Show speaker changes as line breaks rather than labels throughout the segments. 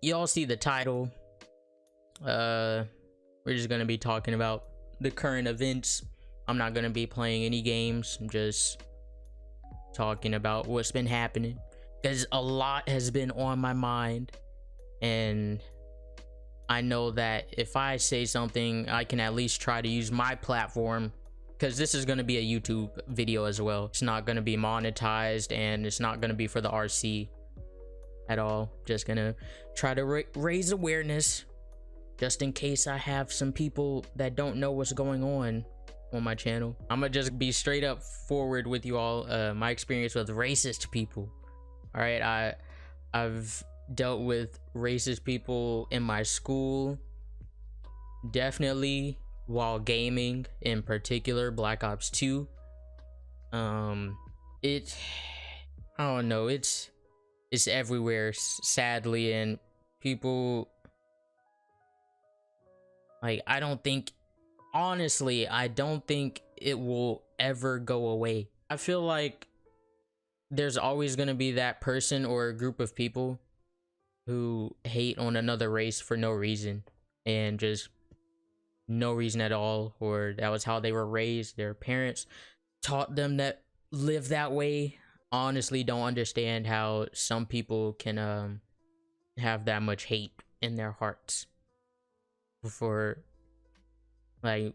y'all see the title. We're just gonna be talking about the current events. I'm not gonna be playing any games. I'm just talking about what's been happening, because a lot has been on my mind, and I know that if I say something, I can at least try to use my platform, because this is going to be a YouTube video as well. It's not going to be monetized, and it's not going to be for the RC at all. Just gonna try to raise awareness, just in case I have some people that don't know what's going on my channel. I'm gonna just be straight up forward with you all. My experience with racist people. All right, I've dealt with racist people in my school, definitely while gaming, in particular Black Ops 2. I don't know, it's everywhere, sadly, and people, like, honestly, I don't think it will ever go away. I feel like there's always going to be that person or a group of people who hate on another race for no reason, and just no reason at all, or that was how they were raised, their parents taught them that live that way. Honestly, don't understand how some people can have that much hate in their hearts for, like,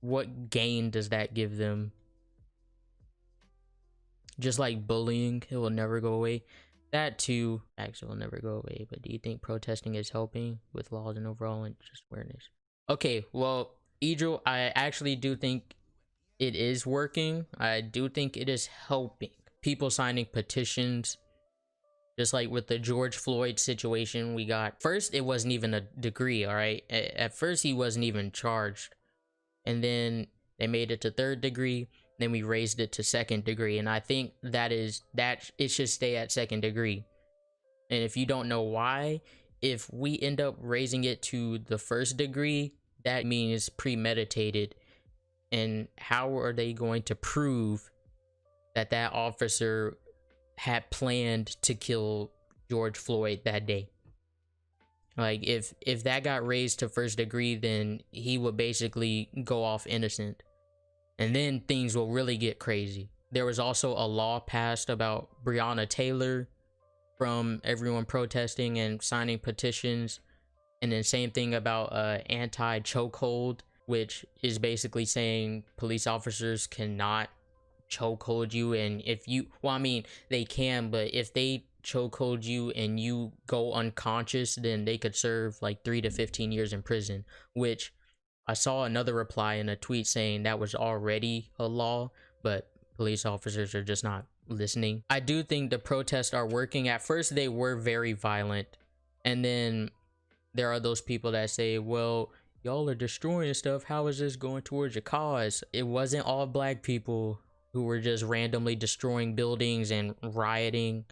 what gain does that give them? Just like bullying, it will never go away. That too actually will never go away. But do you think protesting is helping with laws and overall and just awareness? Okay, well, Idril, I actually do think it is working. I do think it is helping. People signing petitions, just like with the George Floyd situation. We got, first it wasn't even a degree, all right? At first he wasn't even charged, and then they made it to 3rd degree, then we raised it to 2nd degree, and I think that it should stay at 2nd degree. And if you don't know why, if we end up raising it to the 1st degree, that means premeditated. And how are they going to prove that that officer had planned to kill George Floyd that day? Like, if that got raised to 1st degree, then he would basically go off innocent, and then things will really get crazy. There was also a law passed about Breonna Taylor from everyone protesting and signing petitions, and then same thing about anti-chokehold, which is basically saying police officers cannot chokehold you. And if you, well, I mean, they can, but if they chokehold you and you go unconscious, then they could serve like 3 to 15 years in prison. Which I saw another reply in a tweet saying that was already a law, but police officers are just not listening. I do think the protests are working. At first they were very violent, and then there are those people that say, well, y'all are destroying stuff, how is this going towards your cause? It wasn't all black people who were just randomly destroying buildings and rioting.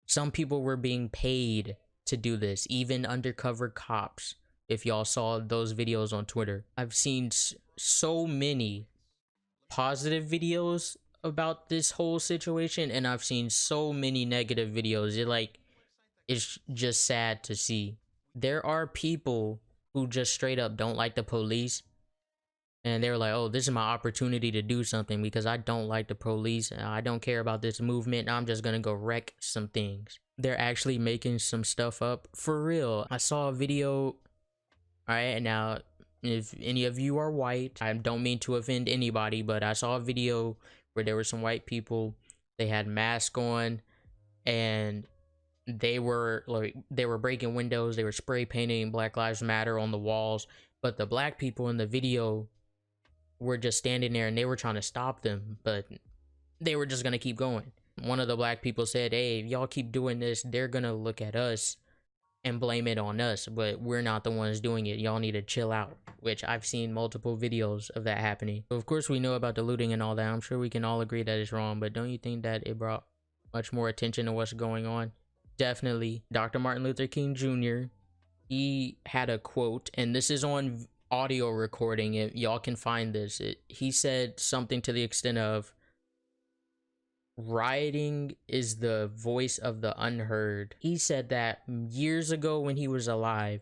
Some people were being paid to do this, even undercover cops. If y'all saw those videos on Twitter, I've seen so many positive videos about this whole situation, and I've seen so many negative videos. It's just sad to see. There are people who just straight up don't like the police, and they're like, oh, this is my opportunity to do something because I don't like the police, I don't care about this movement, I'm just gonna go wreck some things. They're actually making some stuff up for real. I saw a video, all right, now if any of you are white, I don't mean to offend anybody, but I saw a video where there were some white people, they had masks on, and they were breaking windows, they were spray painting Black Lives Matter on the walls, but the black people in the video were just standing there and they were trying to stop them, but they were just gonna keep going. One of the black people said, hey, if y'all keep doing this, they're gonna look at us and blame it on us, but we're not the ones doing it, y'all need to chill out. Which I've seen multiple videos of that happening. So of course we know about the looting and all that, I'm sure we can all agree that it's wrong, but don't you think that it brought much more attention to what's going on? Definitely. Dr. Martin Luther King Jr., he had a quote, and this is on audio recording, if y'all can find this. He said something to the extent of, rioting is the voice of the unheard. He said that years ago when he was alive,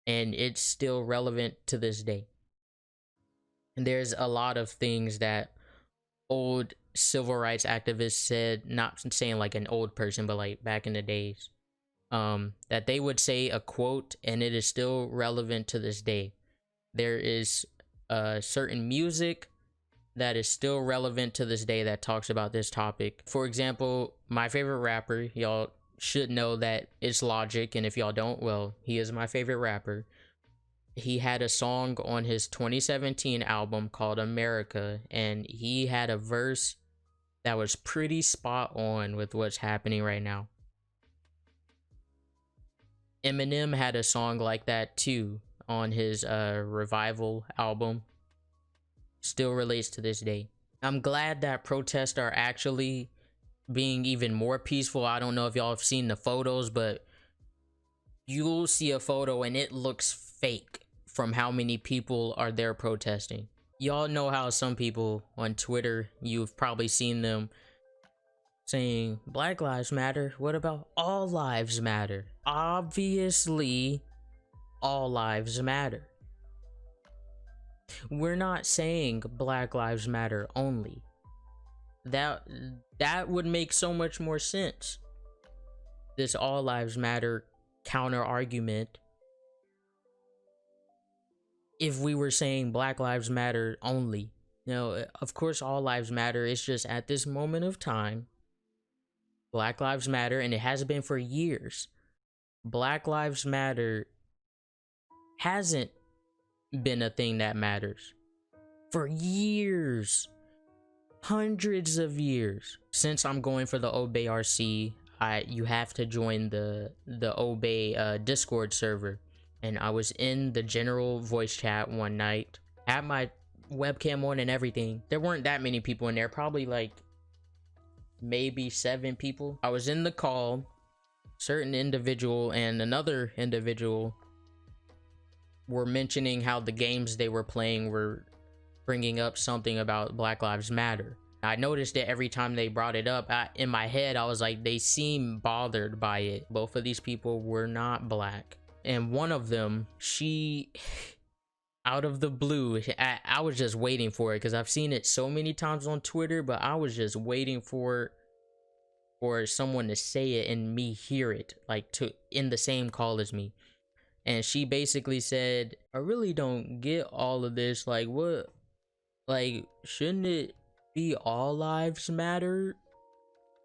and it's still relevant to this day. And there's a lot of things that old civil rights activists said, not saying like an old person, but like back in the days, that they would say a quote and it is still relevant to this day. There is certain music that is still relevant to this day that talks about this topic. For example, my favorite rapper, y'all should know that it's Logic, and if y'all don't, well, he is my favorite rapper. He had a song on his 2017 album called America, and he had a verse that was pretty spot on with what's happening right now. Eminem had a song like that too on his Revival album. Still relates to this day. I'm glad that protests are actually being even more peaceful. I don't know if y'all have seen the photos, but you'll see a photo and it looks fake from how many people are there protesting. Y'all know how some people on Twitter, you've probably seen them saying Black Lives Matter. What about all lives matter? Obviously, all lives matter. We're not saying Black Lives Matter only. That would make so much more sense. This all lives matter counter argument, if we were saying Black Lives Matter only. No, of course all lives matter. It's just at this moment of time, Black Lives Matter, and it has been for years. Black Lives Matter hasn't been a thing that matters for years, hundreds of years. Since I'm going for the Obey RC, you have to join the Obey Discord server, and I was in the general voice chat one night, had my webcam on and everything. There weren't that many people in there, probably like maybe 7 people. I was in the call. Certain individual and another individual were mentioning how the games they were playing were bringing up something about Black Lives Matter. I noticed that every time they brought it up, in my head, I was like, they seem bothered by it. Both of these people were not black. And one of them, she, out of the blue, I was just waiting for it because I've seen it so many times on Twitter, but I was just waiting for someone to say it and me hear it, like in the same call as me. And she basically said, I really don't get all of this. Like, what? Like, shouldn't it be all lives matter?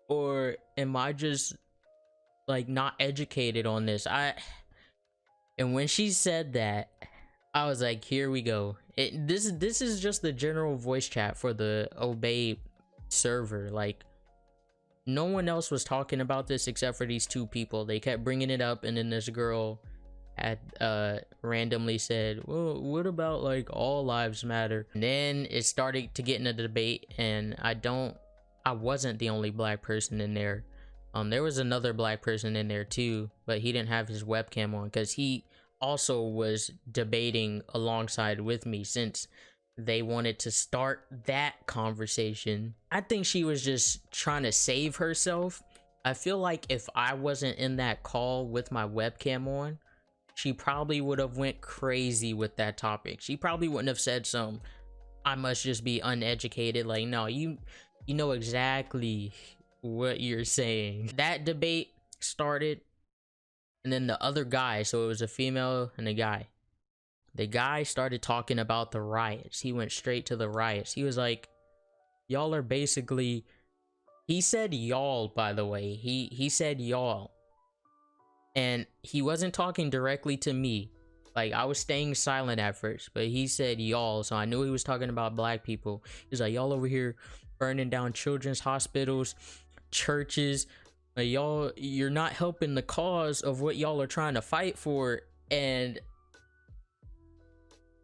Or am I just like not educated on this? And when she said that, I was like, here we go. This is just the general voice chat for the Obey server. Like, no one else was talking about this except for these 2 people. They kept bringing it up, and then this girl had randomly said, well, what about like all lives matter? And then it started to get in a debate, and I wasn't the only black person in there. There was another black person in there too, but he didn't have his webcam on because he also was debating alongside with me, since they wanted to start that conversation. I think she was just trying to save herself. I feel like if I wasn't in that call with my webcam on, she probably would have went crazy with that topic. She probably wouldn't have said some, I must just be uneducated. Like, no, you know exactly what you're saying. That debate started, and then the other guy, so it was a female and a guy. The guy started talking about the riots. He went straight to the riots. He was like, y'all are basically, he said y'all, by the way. He said y'all. And he wasn't talking directly to me. Like, I was staying silent at first, but he said y'all, so I knew he was talking about black people. He was like, y'all over here burning down children's hospitals, churches. You're not helping the cause of what y'all are trying to fight for. And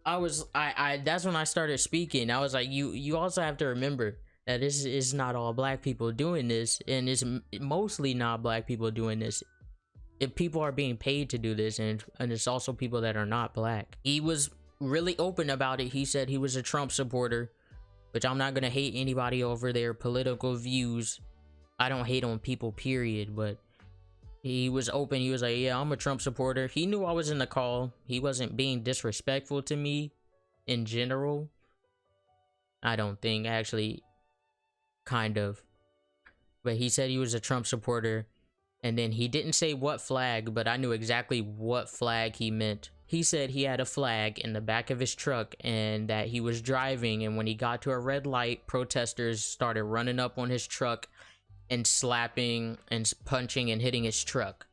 that's when I started speaking. I was like, you also have to remember that this is not all black people doing this, and it's mostly not black people doing this. If people are being paid to do this, and it's also people that are not black. He was really open about it. He said he was a Trump supporter, which I'm not gonna hate anybody over their political views. I don't hate on people, period, but he was open. He was like, yeah, I'm a Trump supporter. He knew I was in the call. He wasn't being disrespectful to me in general. I don't think, actually, kind of. But he said he was a Trump supporter. And then he didn't say what flag, but I knew exactly what flag he meant. He said he had a flag in the back of his truck and that he was driving. And when he got to a red light, protesters started running up on his truck and slapping and punching and hitting his truck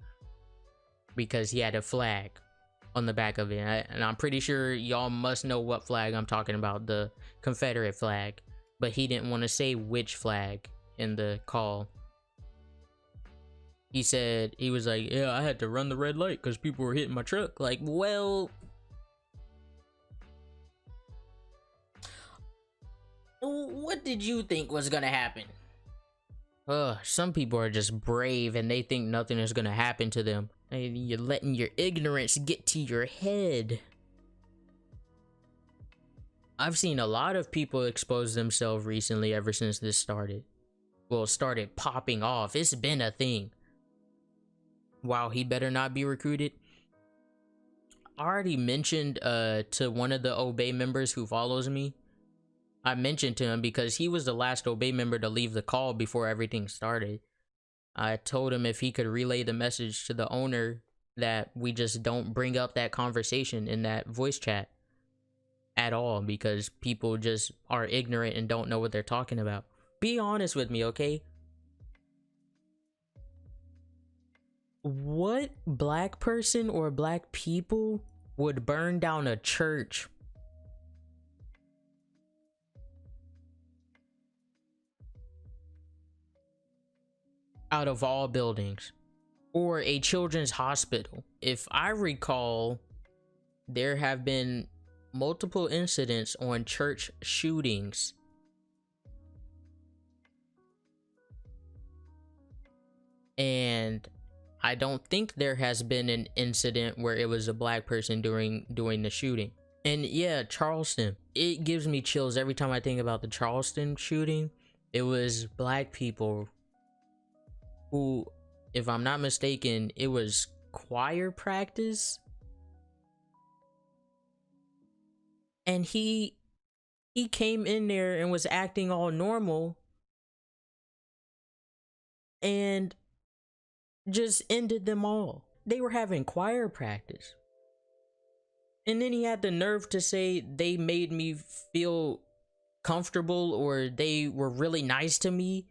because he had a flag on the back of it. And I'm pretty sure y'all must know what flag I'm talking about, the Confederate flag. But he didn't want to say which flag in the call. He said, he was like, yeah, I had to run the red light because people were hitting my truck. Like, well, what did you think was gonna happen? Some people are just brave and they think nothing is gonna happen to them. And you're letting your ignorance get to your head. I've seen a lot of people expose themselves recently ever since this started. Well, started popping off. It's been a thing. Wow, he better not be recruited. I already mentioned to one of the Obey members who follows me. I mentioned to him because he was the last Obey member to leave the call before everything started. I told him if he could relay the message to the owner that we just don't bring up that conversation in that voice chat at all because people just are ignorant and don't know what they're talking about. Be honest with me, okay? What black person or black people would burn down a church? Out of all buildings, or a children's hospital? If I recall, there have been multiple incidents on church shootings. And I don't think there has been an incident where it was a black person doing the shooting. And yeah, Charleston, it gives me chills every time I think about the Charleston shooting. It was black people who, if I'm not mistaken, it was choir practice. And he came in there and was acting all normal and just ended them all. They were having choir practice. And then he had the nerve to say they made me feel comfortable or they were really nice to me.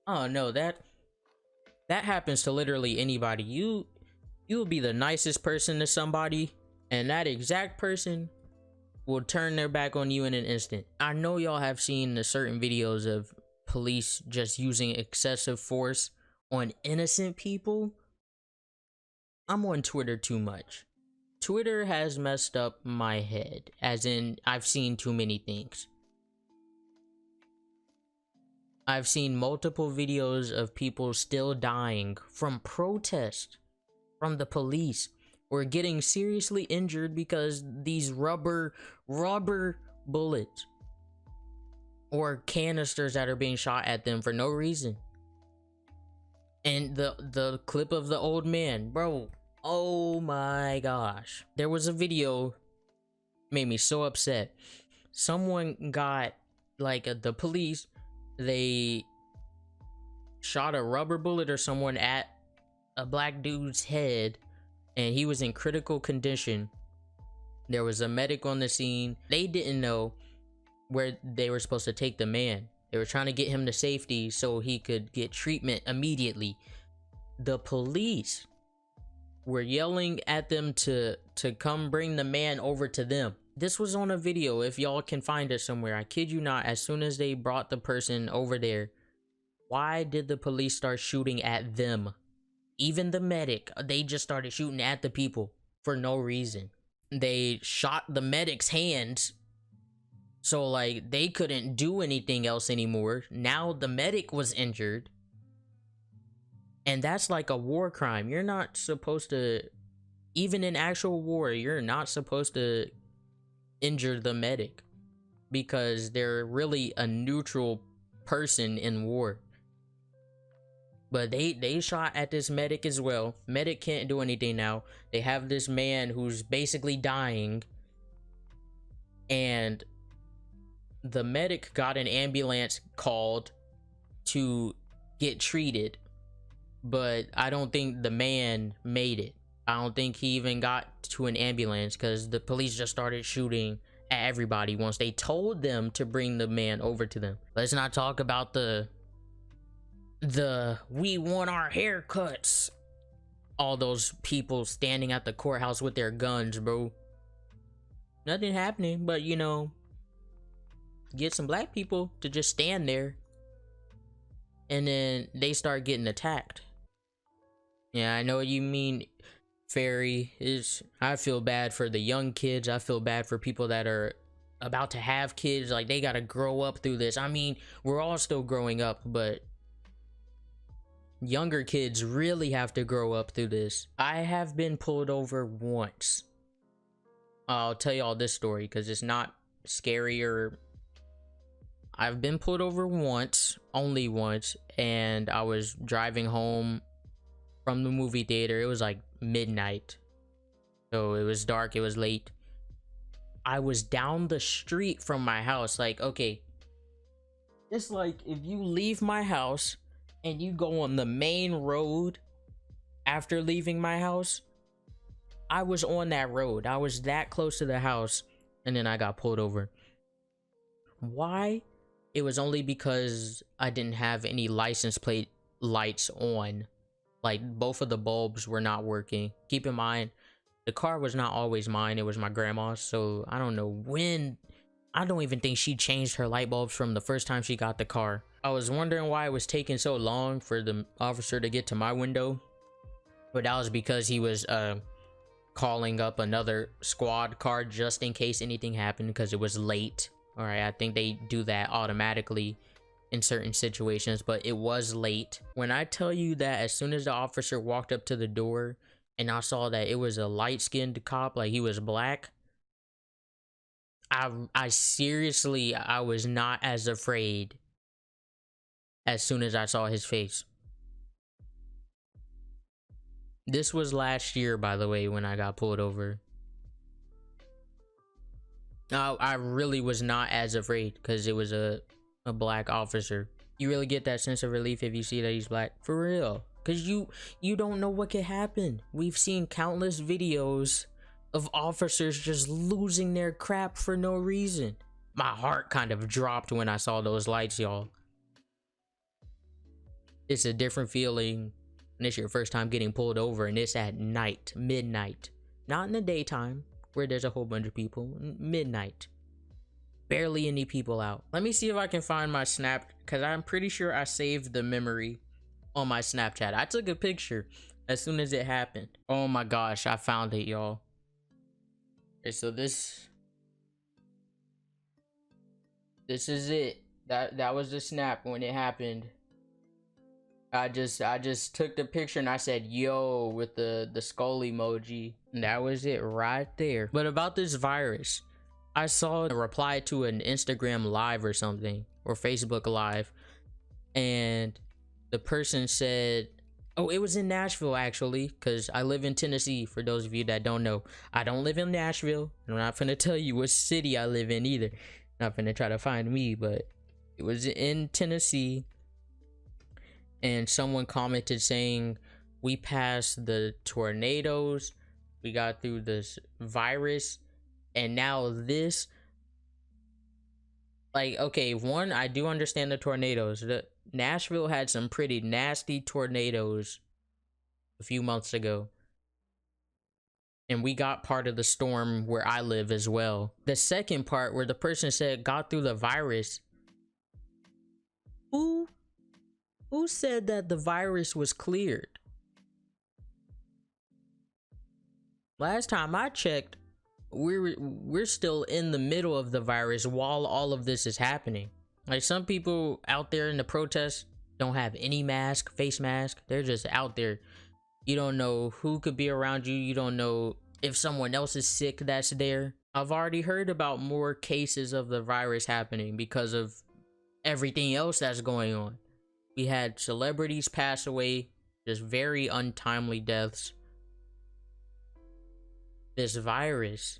Oh no, that happens to literally anybody. You'll be the nicest person to somebody and that exact person will turn their back on you in an instant. I know y'all have seen the certain videos of police just using excessive force on innocent people. I'm on Twitter too much. Twitter has messed up my head, as in I've seen too many things. I've seen multiple videos of people still dying from protest from the police or getting seriously injured because these rubber bullets or canisters that are being shot at them for no reason. And the clip of the old man, bro, oh my gosh. There was a video, made me so upset. Someone got, like, the police, they shot a rubber bullet or someone at a black dude's head and he was in critical condition. There was a medic on the scene. They didn't know where they were supposed to take the man. They were trying to get him to safety so he could get treatment immediately. The police were yelling at them to come bring the man over to them. This was on a video, if y'all can find it somewhere. I kid you not, as soon as they brought the person over there, why did the police start shooting at them? Even the medic, they just started shooting at the people for no reason. They shot the medic's hands So like they couldn't do anything else anymore. Now the medic was injured. And that's like a war crime. You're not supposed to, even in actual war, you're not supposed to injure the medic because they're really a neutral person in war. But they shot at this medic as well. Medic can't do anything now. They have this man who's basically dying, and the medic got an ambulance called to get treated, but I don't think the man made it. I don't think he even got to an ambulance because the police just started shooting at everybody once they told them to bring the man over to them. Let's not talk about the we want our haircuts, all those people standing at the courthouse with their guns, bro. Nothing happening, but you know, get some black people to just stand there and then they start getting attacked. Yeah, I know what you mean, Fairy. I feel bad for the young kids. I feel bad for people that are about to have kids. Like, they gotta grow up through this. I mean, we're all still growing up, but younger kids really have to grow up through this. I have been pulled over once. I'll tell y'all this story because it's not scary or... I've been pulled over once, only once, and I was driving home from the movie theater. It was like midnight, so it was dark, it was late. I was down the street from my house. Like, okay, it's like if you leave my house and you go on the main road after leaving my house, I was on that road. I was that close to the house, and then I got pulled over. Why? It was only because I didn't have any license plate lights on. Like, both of the bulbs were not working. Keep in mind, the car was not always mine. It was my grandma's. So I don't know when. I don't even think she changed her light bulbs from the first time she got the car. I was wondering why it was taking so long for the officer to get to my window. But that was because he was calling up another squad car just in case anything happened, because it was late. All right, I think they do that automatically in certain situations, but it was late. When I tell you that as soon as the officer walked up to the door and I saw that it was a light-skinned cop, like he was black, I seriously, I was not as afraid as soon as I saw his face. This was last year, by the way, when I got pulled over. I really was not as afraid because it was a black officer. You really get that sense of relief if you see that he's black, for real, because you don't know what could happen. We've seen countless videos of officers just losing their crap for no reason. My heart kind of dropped when I saw those lights, y'all. It's a different feeling when it's your first time getting pulled over and it's at night, midnight, not in the daytime where there's a whole bunch of people. Midnight, barely any people out. Let me see if I can find my snap, because I'm pretty sure I saved the memory on my Snapchat. I took a picture as soon as it happened. Oh my gosh, I found it, y'all. Okay, so this is it. That was the snap when it happened. I just took the picture and I said yo with the skull emoji, and that was it right there. But about this virus, I saw a reply to an Instagram live or something, or Facebook live, and the person said, oh, it was in Nashville actually, because I live in Tennessee, for those of you that don't know. I don't live in Nashville. I'm not gonna tell you what city I live in either. Not gonna try to find me, but it was in Tennessee. And someone commented saying, we passed the tornadoes, we got through this virus, and now this. Like, okay, one, I do understand the tornadoes. Nashville had some pretty nasty tornadoes a few months ago, and we got part of the storm where I live as well. The second part, where the person said got through the virus, who said that the virus was cleared? Last time I checked, we're still in the middle of the virus while all of this is happening. Like, some people out there in the protests don't have any mask, face mask. They're just out there. You don't know who could be around you. You don't know if someone else is sick that's there. I've already heard about more cases of the virus happening because of everything else that's going on. We had celebrities pass away, just very untimely deaths. This virus,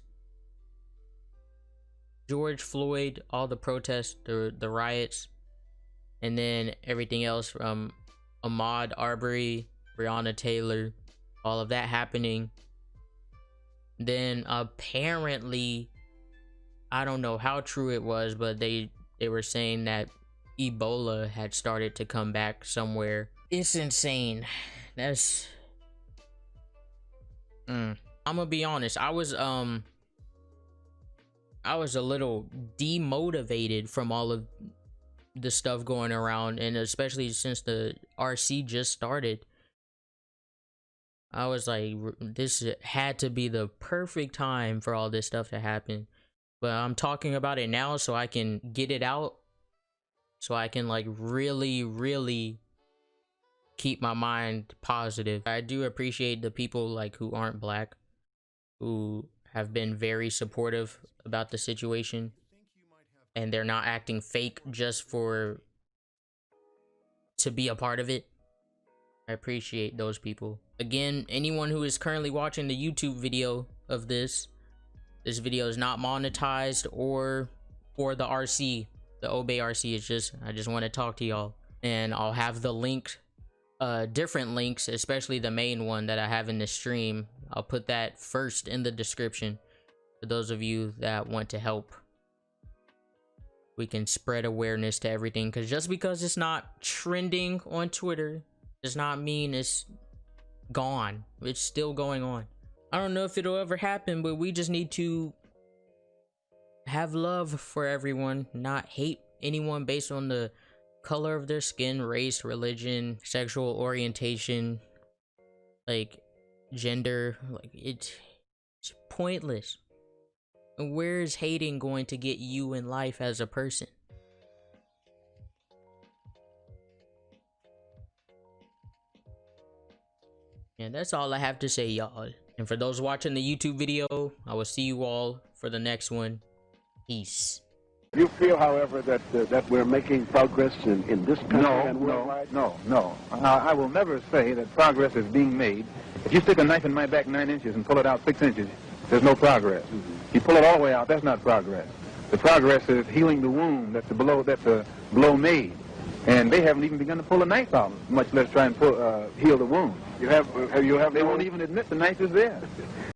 George Floyd, all the protests, the riots, and then everything else from Ahmaud Arbery, Breonna Taylor, all of that happening. Then apparently, I don't know how true it was, but they were saying that Ebola had started to come back somewhere. It's insane. That's I'm gonna be honest, I was a little demotivated from all of the stuff going around, and especially since the RC just started. I was like, this had to be the perfect time for all this stuff to happen. But I'm talking about it now so I can get it out, so I can like really keep my mind positive. I do appreciate the people like who aren't black, who have been very supportive about the situation, and they're not acting fake just to be a part of it. I appreciate those people. Again, anyone who is currently watching the YouTube video of this video is not monetized or for the RC, the Obey RC. It's just, I just want to talk to y'all, and I'll have the link, different links, especially the main one that I have in the stream. I'll put that first in the description for those of you that want to help. We can spread awareness to everything, because just because it's not trending on Twitter does not mean it's gone. It's still going on. I don't know if it'll ever happen, but we just need to have love for everyone, not hate anyone based on the color of their skin, race, religion, sexual orientation, like gender. Like, it's pointless. And where is hating going to get you in life as a person? And that's all I have to say, y'all. And for those watching the YouTube video, I will see you all for the next one. Peace.
You feel, however, that we're making progress in this country and worldwide?
No. I will never say that progress is being made. If you stick a knife in my back 9 inches and pull it out 6 inches, there's no progress. If you pull it all the way out, that's not progress. The progress is healing the wound that's a blow made. And they haven't even begun to pull a knife out, much less try and heal the wound. They won't even admit the knife is there.